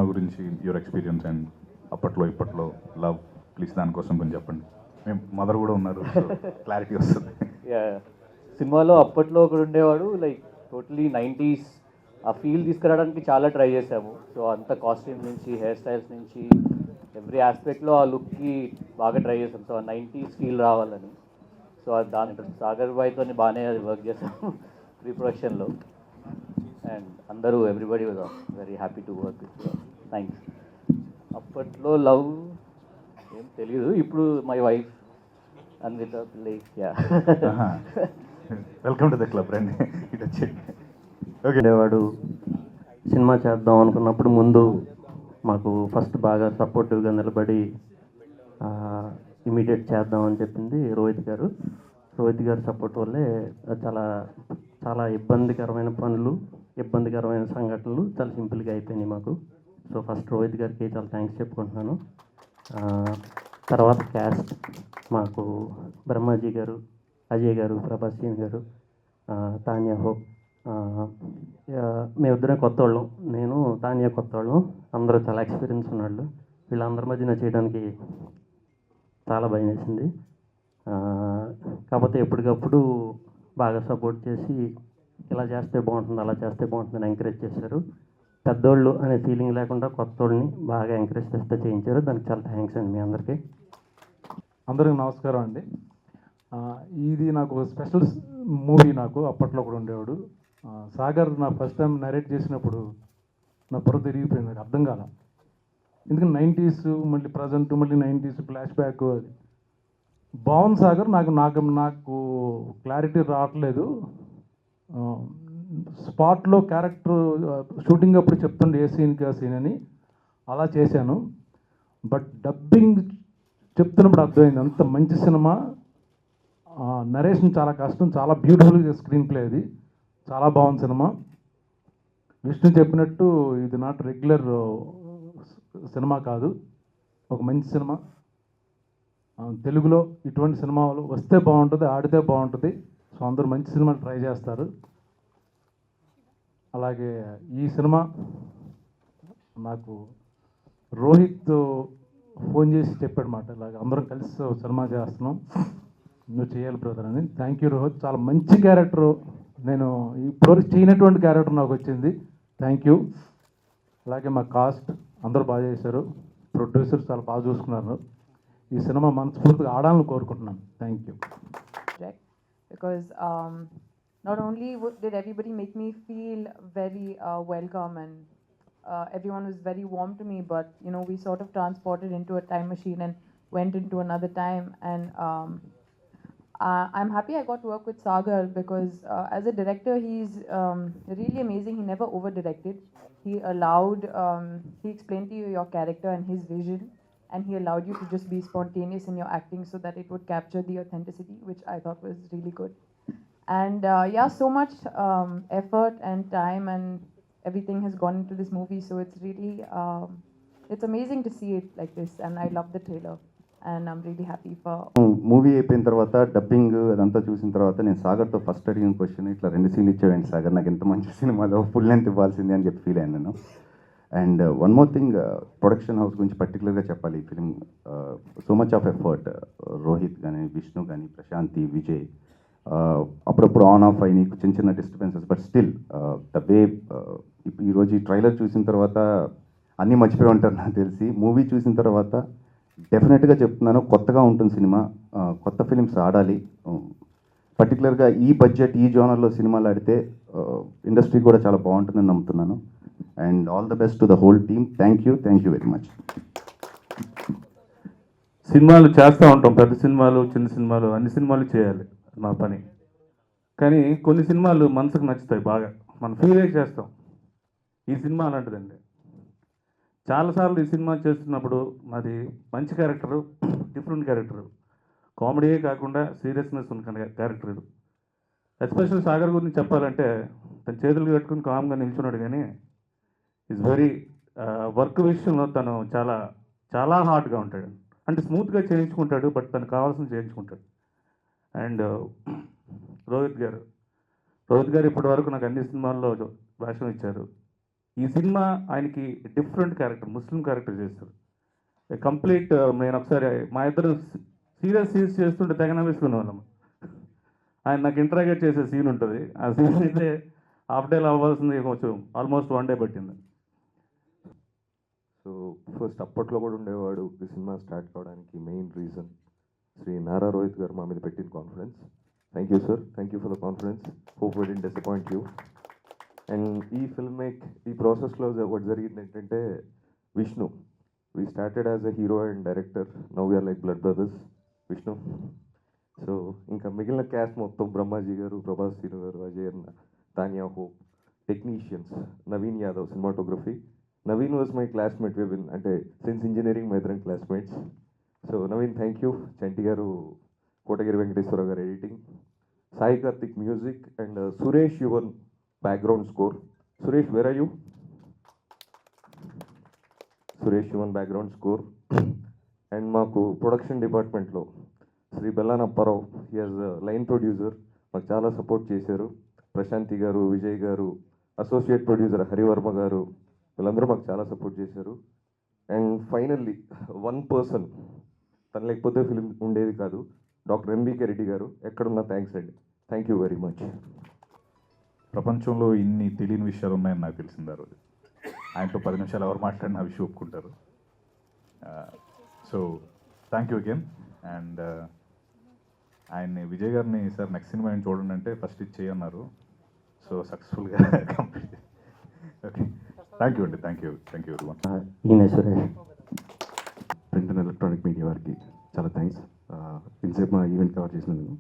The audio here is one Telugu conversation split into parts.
సినిమా గురించి యువర్ ఎక్స్పీరియన్స్ అండ్ అప్పట్లో ఇప్పట్లో లవ్ ప్లీజ్ దానికోసం కొంచెం చెప్పండి. మేము మదర్ కూడా ఉన్నారు, క్లారిటీ వస్తుంది. సినిమాలో అప్పట్లో ఒకడు ఉండేవాడు, లైక్ టోటలీ 90s ఆ ఫీల్ తీసుకురావడానికి చాలా ట్రై చేసాము. సో అంత కాస్ట్యూమ్ నుంచి హెయిర్ స్టైల్స్ నుంచి ఎవ్రీ ఆస్పెక్ట్లో ఆ లుక్కి బాగా ట్రై చేసాం. సో ఆ 90s ఫీల్ రావాలని. సో దాంట్లో సాగర్ బాయ్తో బాగానే వర్క్ చేసాము ప్రీ ప్రొడక్షన్లో. అండ్ అందరూ everybody was very happy to work with. Thanks. అప్పట్లో లవ్ ఏం తెలీదు, ఇప్పుడు my wife Anvitha Pillai. Welcome to the club రండి, ఇటు వచ్చి. ఓకే. ఉండేవాడు. సినిమా చేద్దాం అనుకున్నప్పుడు ముందు మాకు ఫస్ట్ బాగా సపోర్టివ్గా నిలబడి ఇమీడియట్ చేద్దాం అని చెప్పింది రోహిత్ గారు. రోహిత్ గారి సపోర్ట్ వల్లే చాలా చాలా ఇబ్బందికరమైన పనులు, ఇబ్బందికరమైన సంఘటనలు చాలా సింపుల్గా అయిపోయినాయి మాకు. సో ఫస్ట్ రోహిత్ గారికి చాలా థ్యాంక్స్ చెప్పుకుంటున్నాను. తర్వాత క్యాస్ట్ మాకు బ్రహ్మాజీ గారు, అజయ్ గారు, ప్రభాసీన్ గారు, తాన్యా హోప్, మేమిద్దరం కొత్త వాళ్ళం. నేను తాన్యా కొత్త వాళ్ళం, అందరూ చాలా ఎక్స్పీరియన్స్ ఉన్నాళ్ళు. వీళ్ళందరి మధ్యన చేయడానికి చాలా భయం వేసింది. కాకపోతే ఎప్పటికప్పుడు బాగా సపోర్ట్ చేసి ఇలా చేస్తే బాగుంటుంది, అలా చేస్తే బాగుంటుందని ఎంకరేజ్ చేశారు. పెద్దోళ్ళు అనే ఫీలింగ్ లేకుండా కొత్త వాళ్ళని బాగా ఎంకరేజ్ చేస్తే చేయించారు. దానికి చాలా థ్యాంక్స్ అండి మీ అందరికీ. అందరికీ నమస్కారం అండి. ఇది నాకు స్పెషల్ మూవీ. నాకు అప్పట్లో కూడా ఉండేవాడు సాగర్. నా ఫస్ట్ టైం నరేట్ చేసినప్పుడు నా బుర్ర తిరిగిపోయింది, నాకు అర్థం కాల. ఎందుకంటే 90s మళ్ళీ ప్రజెంట్ మళ్ళీ 90s ఫ్లాష్ బ్యాక్. అది బాగుంది సాగర్. నాకు క్లారిటీ రావట్లేదు. స్పాట్లో క్యారెక్టర్ షూటింగ్ అప్పుడు చెప్తుండే ఏ సీన్కి ఆ సీన్ అని, అలా చేశాను. బట్ డబ్బింగ్ చెప్తున్నప్పుడు అర్థమైంది అంత మంచి సినిమా. నరేషన్ చాలా కష్టం, చాలా బ్యూటిఫుల్గా స్క్రీన్ ప్లే. అది చాలా బాగుంది సినిమా. విష్ణు చెప్పినట్టు ఇది నాట్ రెగ్యులర్ సినిమా కాదు, ఒక మంచి సినిమా. తెలుగులో ఇటువంటి సినిమాలు వస్తే బాగుంటుంది, ఆడితే బాగుంటుంది. సో అందరూ మంచి సినిమాలు ట్రై చేస్తారు. అలాగే ఈ సినిమా నాకు రోహిత్ ఫోన్ చేసి చెప్పాడన్నమాట, ఇలాగ అందరం కలిసి సినిమా చేస్తున్నాం, నువ్వు చేయాలి బ్రదర్ అని. Thank you Rohit. చాలా మంచి క్యారెక్టరు, నేను ఇప్పటివరకు చేయనటువంటి క్యారెక్టర్ నాకు వచ్చింది. Thank you. అలాగే మా కాస్ట్ అందరూ బాగా చేశారు, ప్రొడ్యూసర్స్ చాలా బాగా చూసుకున్నారు. ఈ సినిమా మనస్ఫూర్తిగా ఆడాలని కోరుకుంటున్నాను. Thank you. Because not only did everybody make me feel very welcome and everyone was very warm to me, but you know, we sort of transported into a time machine and went into another time. And I'm happy I got to work with Sagar because as a director he's really amazing. He never over directed. He allowed he explained to you your character and his vision, and he allowed you to just be spontaneous in your acting so that it would capture the authenticity, which I thought was really good. And yeah, so much effort and time and everything has gone into this movie, so it's really it's amazing to see it like this, and I love the trailer and I'm really happy for. Movie అయిపోయిన తర్వాత డబ్బింగ్ అదంతా చూసిన తర్వాత నేను సాగర్తో ఫస్ట్ అడిగిన క్వశ్చన్, ఇట్లా 2 సీన్లు ఇచ్చేవేంటి సాగర్, నాకు ఎంత మంచి సినిమాలో ఫుల్ లెంత్ ఇవ్వాల్సింది అని చెప్పి ఫీల్ అయ్యాను నేను. And one more thing, production house గురించి పర్టికులర్గా చెప్పాలి. ఈ film so much of effort, Rohit కానీ, విష్ణు కానీ, ప్రశాంతి, విజయ్, అప్పుడప్పుడు ఆన్ ఆఫ్ అయినాయి చిన్న చిన్న disturbances, but still the way. ఈరోజు ఈ ట్రైలర్ చూసిన తర్వాత అన్నీ మర్చిపోయి ఉంటారు నాకు తెలిసి. మూవీ చూసిన తర్వాత డెఫినెట్గా చెప్తున్నాను, కొత్తగా ఉంటుంది సినిమా. కొత్త ఫిలిమ్స్ ఆడాలి. పర్టికులర్గా ఈ బడ్జెట్ ఈ జోనర్లో సినిమాలు ఆడితే ఇండస్ట్రీ కూడా చాలా బాగుంటుందని నమ్ముతున్నాను. And all the best to the whole team. Thank you very much. సినిమాలు చేస్తూ ఉంటాం, పెద్ద సినిమాలు, చిన్న సినిమాలు, అన్ని సినిమాలు చేయాలి మా పని. కానీ కొన్ని సినిమాలు మనసుకు నచ్చుతాయి బాగా, మనం ఫీల్ అయ్యి చేస్తాం. ఈ సినిమా అలాంటిదండి. చాలాసార్లు ఈ సినిమా చేస్తున్నప్పుడు నాది మంచి క్యారెక్టరు, డిఫరెంట్ క్యారెక్టరు, కామెడీయే కాకుండా సీరియస్నెస్ ఉన్న క్యారెక్టర్. ఎస్పెషల్ సాగర్ గురించి చెప్పాలంటే తన చేతులు కట్టుకుని కామ్గా నిల్చున్నాడు, కానీ ఈజ్ వెరీ వర్క్ విషయంలో తను చాలా చాలా హార్డ్గా ఉంటాడు. అంటే స్మూత్గా చేయించుకుంటాడు, బట్ తను కావాల్సిన చేయించుకుంటాడు. అండ్ రోహిత్ గారు ఇప్పటి వరకు నాకు అన్ని సినిమాల్లో వేషం ఇచ్చారు. ఈ సినిమా ఆయనకి డిఫరెంట్ క్యారెక్టర్, ముస్లిం క్యారెక్టర్ చేస్తారు. కంప్లీట్ నేను ఒకసారి మా ఇద్దరు సీరియస్ సీన్స్ చేస్తుంటే తెగ నవ్వేసుకునే వాళ్ళం. ఆయన నాకు ఇంటరాగేట్ చేసే సీన్ ఉంటుంది. ఆ సీన్ అయితే హాఫ్ డేలో అవ్వాల్సింది కొంచెం ఆల్మోస్ట్ 1 డే పట్టింది. సో ఫస్ట్ అప్పట్లో కూడా ఉండేవాడు ఈ సినిమా స్టార్ట్ కావడానికి మెయిన్ రీజన్ శ్రీ నారా రోహిత్ గారు మా మీద పెట్టిన confidence. Thank you sir, thank you for the confidence. Hope we didn't disappoint you. And ఈ ఫిల్మ్ ఈ ప్రాసెస్లో ఒకటి జరిగింది ఏంటంటే, Vishnu, we started as a hero and director, now we are like blood brothers. Vishnu. So ఇంకా మిగిలిన క్యాస్ట్ మొత్తం బ్రహ్మాజీ గారు, ప్రభాస్ శ్రీను గారు, అజయ్ అన్న, Tanya Hope, technicians, Naveen Yadav cinematography. Naveen was my classmate. We been అంటే సిన్స్ ఇంజనీరింగ్ మై ఇద్దరం classmates. So Naveen thank you. Chanti గారు, కోటగిరి వెంకటేశ్వర గారు editing, Sai Karthik music, and Suresh Yuvan background score. Suresh, where are you? Suresh Yuvan background score. And మాకు ప్రొడక్షన్ డిపార్ట్మెంట్లో Shri Bellan Apparao, he has line producer, మాకు చాలా సపోర్ట్ చేశారు. ప్రశాంతి గారు, విజయ్ గారు, అసోసియేట్ ప్రొడ్యూసర్ హరివర్మ గారు, వీళ్ళందరూ మాకు చాలా సపోర్ట్ చేశారు. అండ్ ఫైనల్లీ వన్ పర్సన్, తను లేకపోతే ఫిలిం ఉండేది కాదు, డాక్టర్ ఎంబీకే రెడ్డి గారు. ఎక్కడున్నా థ్యాంక్స్ అండి. Thank you very much. ప్రపంచంలో ఇన్ని తెలియని విషయాలు ఉన్నాయని నాకు తెలిసింది ఆ రోజు. ఆయనతో 10 నిమిషాలు ఎవరు మాట్లాడిన విషయం ఒప్పుకుంటారు. So thank you again. And ఆయన్ని, విజయ్ గారిని, సార్ నెక్స్ట్ సినిమా ఆయన చూడండి అంటే ఫస్ట్ ఇది చేయన్నారు. సో సక్సెస్ఫుల్గా కంప్లీట్. ఓకే, థ్యాంక్ యూ అండి. Thank you everyone. ఈయన Suresh. Print and electronic media వారికి చాలా థ్యాంక్స్. ఇంతసేపు మా ఈవెంట్ కవర్ చేసినందుకు.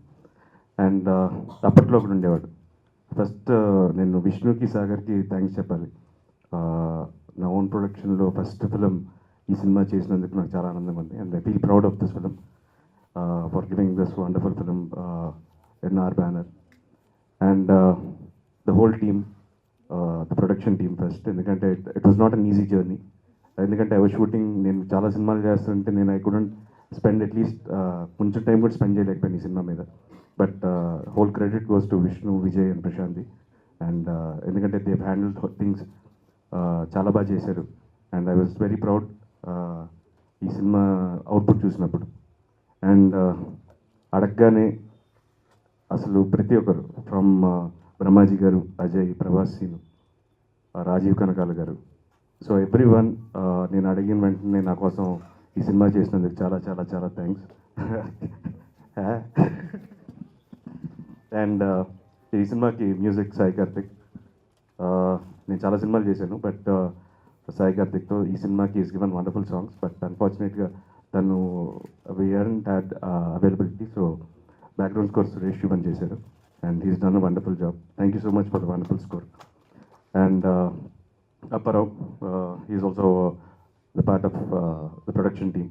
అండ్ అప్పట్లో ఒకటి ఉండేవాడు. ఫస్ట్ నేను విష్ణుకి, సాగర్కి థ్యాంక్స్ చెప్పాలి. నా ఓన్ ప్రొడక్షన్లో ఫస్ట్ ఫిలిం ఈ సినిమా చేసినందుకు నాకు చాలా ఆనందంగా ఉంది. And I feel proud of this film for giving this wonderful film in our banner. And the whole team, the production team first, ఎందుకంటే it was not an easy journey. ఎందుకంటే ఐ వాజ్ షూటింగ్, నేను చాలా సినిమాలు చేస్తుంటే నేను ఐ కుడెంట్ స్పెండ్ అట్లీస్ట్ కొంచెం టైం కూడా స్పెండ్ చేయలేకపోయాను ఈ సినిమా మీద. But whole credit goes to Vishnu, Vijay and Prashanti. And ఎందుకంటే దే హ్యాండిల్ థింగ్స్ చాలా బాగా చేశారు. And I was very proud ఈ సినిమా అవుట్పుట్ చూసినప్పుడు. అండ్ అడగగానే అసలు ప్రతి ఒక్కరు, ఫ్రమ్ బ్రహ్మాజీ గారు, అజయ్, ప్రభాస్ సీను, రాజీవ్ కనకాల గారు, సో ఎవ్రీ వన్, నేను అడిగిన వెంటనే నా కోసం ఈ సినిమా చేసినందుకు చాలా చాలా చాలా థ్యాంక్స్. అండ్ ఈ సినిమాకి మ్యూజిక్ సాయి కార్తిక్. నేను చాలా సినిమాలు చేశాను, బట్ సాయి కార్తిక్తో ఈ సినిమాకి is given wonderful songs. But అన్ఫార్చునేట్గా తను we hadn't had availability, so background score Suresh Yuvan చేశారు. And he's done a wonderful job. Thank you so much for the wonderful score. And Apparao, he's also the part of the production team.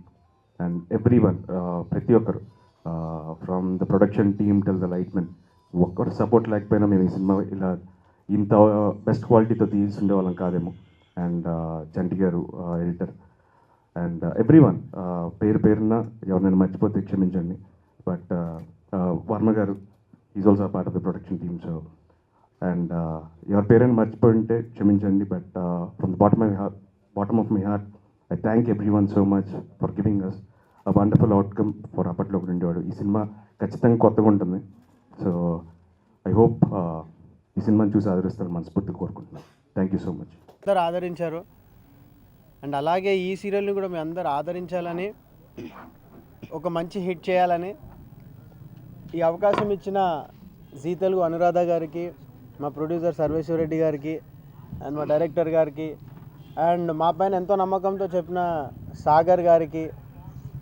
And everyone, ప్రతి ఒక్కరు, from the production team till the light men, ఒక్కరు సపోర్ట్ లేకపోయినా మేము ఈ సినిమా ఇలా ఇంత బెస్ట్ క్వాలిటీతో తీసుండే వాళ్ళం కాదేమో. అండ్ చంటి గారు, ఎడిటర్, అండ్ ఎవ్రీ వన్, పేరు పేరున ఎవరినైనా మర్చిపోతే క్షమించండి. బట్ వర్మ గారు, is also part of the production team. So and ఎవరి పేరైనా మర్చిపోయి ఉంటే క్షమించండి. But from the bottom of my heart I thank everyone so much for giving us a wonderful outcome for అప్పట్లో ఒకటి ఉండేవాడు. ఈ సినిమా ఖచ్చితంగా కొత్తగా ఉంటుంది. సో ఐ హోప్ ఈ సినిమాని చూసి ఆదరిస్తారని మనస్ఫూర్తిగా కోరుకుంటున్నాను. Thank you so much. అందరు ఆదరించారు. అండ్ అలాగే ఈ సీరియల్ని కూడా మీ అందరు ఆదరించాలని, ఒక మంచి హిట్ చేయాలని ఈ అవకాశం ఇచ్చిన జీ తెలుగు అనురాధ గారికి, మా ప్రొడ్యూసర్ సర్వేశ్వర రెడ్డి గారికి, అండ్ మా డైరెక్టర్ గారికి, అండ్ మా పైన ఎంతో నమ్మకంతో చెప్పిన సాగర్ గారికి,